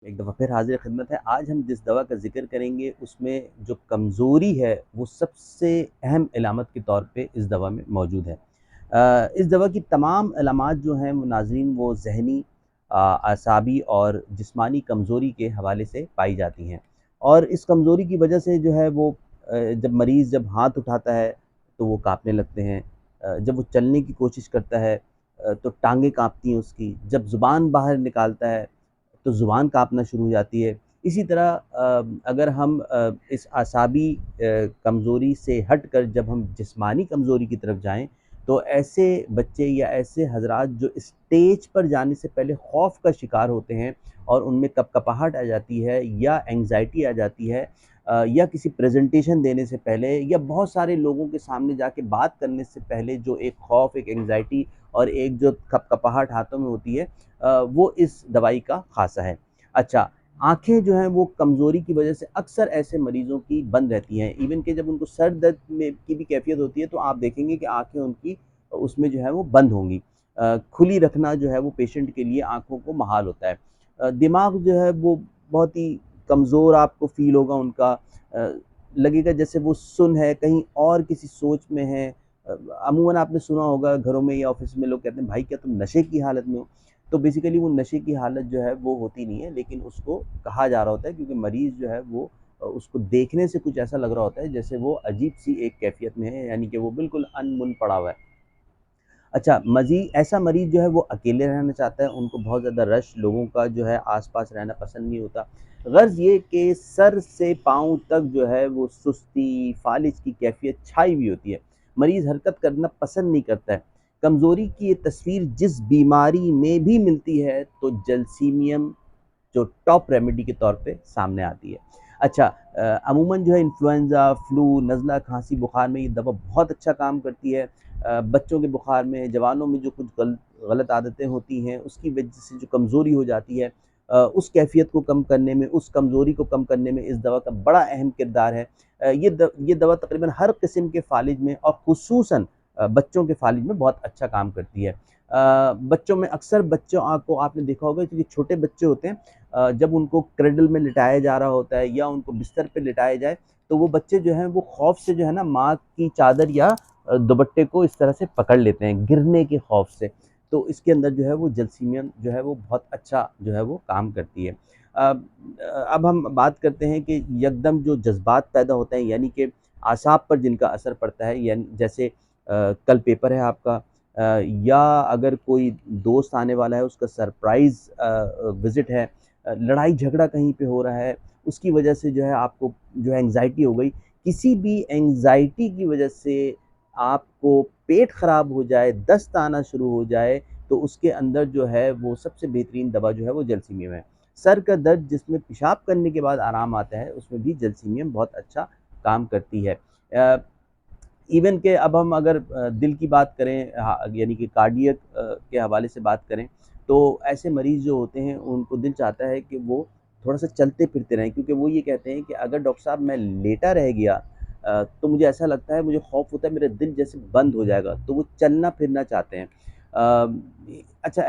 एक दफ़ा फिर हाज़िर खिदमत है। आज हम जिस दवा का ज़िक्र करेंगे उसमें जो कमज़ोरी है वो सबसे अहम इलामत के तौर पे इस दवा में मौजूद है। इस दवा की तमाम अलामात जो हैं वो नाज़रीन वो ज़हनी, असाबी और जिस्मानी कमज़ोरी के हवाले से पाई जाती हैं। और इस कमज़ोरी की वजह से जो है वो जब मरीज़ जब हाथ उठाता है तो वो काँपने लगते हैं। जब वो चलने की कोशिश करता है तो टाँगें काँपती हैं उसकी। जब ज़ुबान बाहर निकालता है तो ज़ुबान काँपना शुरू हो जाती है। इसी तरह अगर हम इस असाबी कमज़ोरी से हट कर जब हम जिस्मानी कमज़ोरी की तरफ जाएँ, तो ऐसे बच्चे या ऐसे हज़रात जो स्टेज पर जाने से पहले खौफ़ का शिकार होते हैं और उनमें कँपकँपाहट आ जाती है या एंग्ज़ायटी आ जाती है, या किसी प्रेज़ेंटेशन देने से पहले या बहुत सारे लोगों के सामने जाके बात करने से पहले जो एक खौफ़, एक एंग्ज़ायटी और एक जो कँपकँपाहट हाथों में होती है, वो इस दवाई का ख़ासा है। अच्छा, आँखें जो हैं वो कमज़ोरी की वजह से अक्सर ऐसे मरीज़ों की बंद रहती हैं। इवन कि जब उनको सर दर्द में की भी कैफ़ियत होती है तो आप देखेंगे कि आँखें उनकी उसमें जो है वो बंद होंगी। खुली रखना जो है वो पेशेंट के लिए आँखों को महाल होता है। दिमाग जो है वो बहुत ही कमज़ोर आपको फ़ील होगा उनका। अ, लगेगा जैसे वो सुन्न है, कहीं और किसी सोच में है। अमूमन आपने सुना होगा घरों में या ऑफ़िस में लोग कहते हैं, भाई क्या तुम नशे की हालत में हो? तो बेसिकली वो नशे की हालत जो है वो होती नहीं है, लेकिन उसको कहा जा रहा होता है क्योंकि मरीज़ जो है वो उसको देखने से कुछ ऐसा लग रहा होता है जैसे वो अजीब-सी एक कैफ़ियत में है, यानी कि वो बिल्कुल अन-मुन पड़ा हुआ है। अच्छा, ऐसा मरीज़ जो है वो अकेले रहना चाहता है, उनको बहुत ज़्यादा रश लोगों का जो है आस-पास रहना पसंद नहीं होता। ग़र्ज़ ये कि सर से पाँव तक जो है वो सुस्ती, फ़ालिज की कैफ़ियत छाई हुई होती है। मरीज़ हरकत करना पसंद नहीं करता है। कमज़ोरी की ये तस्वीर जिस बीमारी में भी मिलती है तो जलसीमियम जो टॉप रेमेडी के तौर पे सामने आती है। अच्छा, अमूमन जो है इन्फ्लुएंज़ा, फ्लू, नज़ला, खाँसी, बुखार में ये दवा बहुत अच्छा काम करती है। बच्चों के बुखार में, जवानों में जो कुछ गलत आदतें होती हैं, उसकी वजह से जो कमज़ोरी हो जाती है, उस कैफ़ियत को कम करने में, उस कमज़ोरी को कम करने में इस दवा का बड़ा अहम किरदार है। ये दवा तकरीबन हर किस्म के फ़ालिज में और ख़ुसूसन बच्चों के फ़ालिज में बहुत अच्छा काम करती है। बच्चों में अक्सर बच्चों को आपने देखा होगा क्योंकि छोटे बच्चे होते हैं, जब उनको क्रेडल में लिटाया जा रहा होता है या उनको बिस्तर पे लिटाया जाए, तो वो बच्चे जो हैं वो खौफ़ से जो है ना माँ की चादर या दुपट्टे को इस तरह से पकड़ लेते हैं, गिरने के खौफ़ से। तो इसके अंदर जो है वो जलसीमियम जो है वो बहुत अच्छा जो है वो काम करती है। अब हम बात करते हैं कि यकदम जो जज़्बात पैदा होते हैं, यानी कि आसाब पर जिनका असर पड़ता है, यानी जैसे कल पेपर है आपका, या अगर कोई दोस्त आने वाला है उसका सरप्राइज़ विज़िट है, लड़ाई झगड़ा कहीं पे हो रहा है, उसकी वजह से जो है आपको जो है एंग्ज़ायटी हो गई। किसी भी एंग्ज़ायटी की वजह से आपको पेट ख़राब हो जाए, दस्त आना शुरू हो जाए, तो उसके अंदर जो है वो सबसे बेहतरीन दवा जो है वो जलसीमियम है। सर का दर्द जिसमें पेशाब करने के बाद आराम आता है, उसमें भी जलसीमियम बहुत अच्छा काम करती है। इवन कि अब हम अगर दिल की बात करें, यानी कि कार्डियक के हवाले से बात करें, तो ऐसे मरीज़ जो होते हैं उनको दिल चाहता है कि वो थोड़ा-सा चलते-फिरते रहें, क्योंकि वो ये कहते हैं कि अगर डॉक्टर साहब मैं लेटा रह गया, तो मुझे ऐसा लगता है, मुझे खौफ़ होता है मेरा दिल जैसे बंद हो जाएगा, तो वो चलना-फिरना चाहते हैं। अच्छा,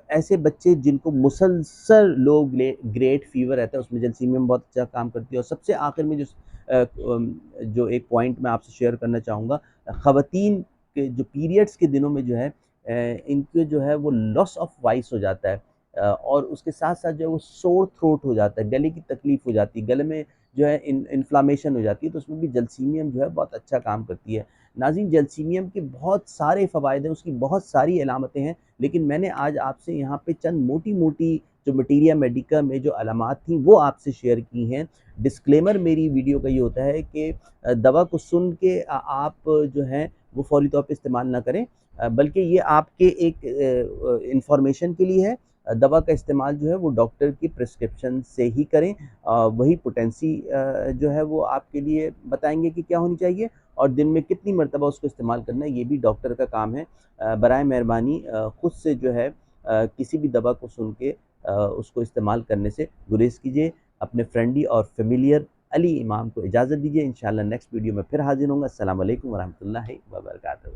ऐसे बच्चे जिनको मुसलसल लो ग्रेट फ़ीवर रहता है उसमें जलसीमियम बहुत अच्छा काम करती है। और सबसे आखिर में जो एक पॉइंट मैं आपसे शेयर करना चाहूँगा, ख़वातीन के जो पीरियड्स के दिनों में जो है, इनके जो है वो लॉस ऑफ वॉइस हो जाता है, और उसके साथ-साथ जो है वो सोर थ्रोट हो जाता है, गले की तकलीफ़ हो जाती है, गले में जो है इन्फ्लेमेशन हो जाती है, तो उसमें भी जलसीमियम जो है बहुत अच्छा काम करती है। नाज़रीन, जलसीमियम के बहुत सारे फ़वाइद हैं, उसकी बहुत सारी अलामतें हैं, लेकिन मैंने आज आपसे यहाँ पे चंद मोटी-मोटी जो मटीरिया मेडिका में जो अलामात थी वो आपसे शेयर की हैं। डिस्क्लेमर मेरी वीडियो का ये होता है कि दवा को सुन के आप जो हैं वो फ़ौरी तौर पे इस्तेमाल ना करें, बल्कि ये आपके एक इन्फॉर्मेशन के लिए है। दवा का इस्तेमाल जो है वो डॉक्टर की प्रिस्क्रिप्शन से ही करें। वही पोटेंसी जो है वो आपके लिए बताएँगे कि क्या होनी चाहिए और दिन में कितनी मर्तबा उसको इस्तेमाल करना है, ये भी डॉक्टर का काम है। बराए मेहरबानी खुद से जो है किसी भी दवा को सुन के उसको इस्तेमाल करने से गुरेज़ कीजिए। अपने फ्रेंडली और फ़ेमिलियर अली इमाम को इजाज़त दीजिए। इंशाअल्लाह नेक्स्ट वीडियो में फिर हाज़िर होऊँगा। अस्सलामु अलैकुम व रहमतुल्लाहि व बरकातहू।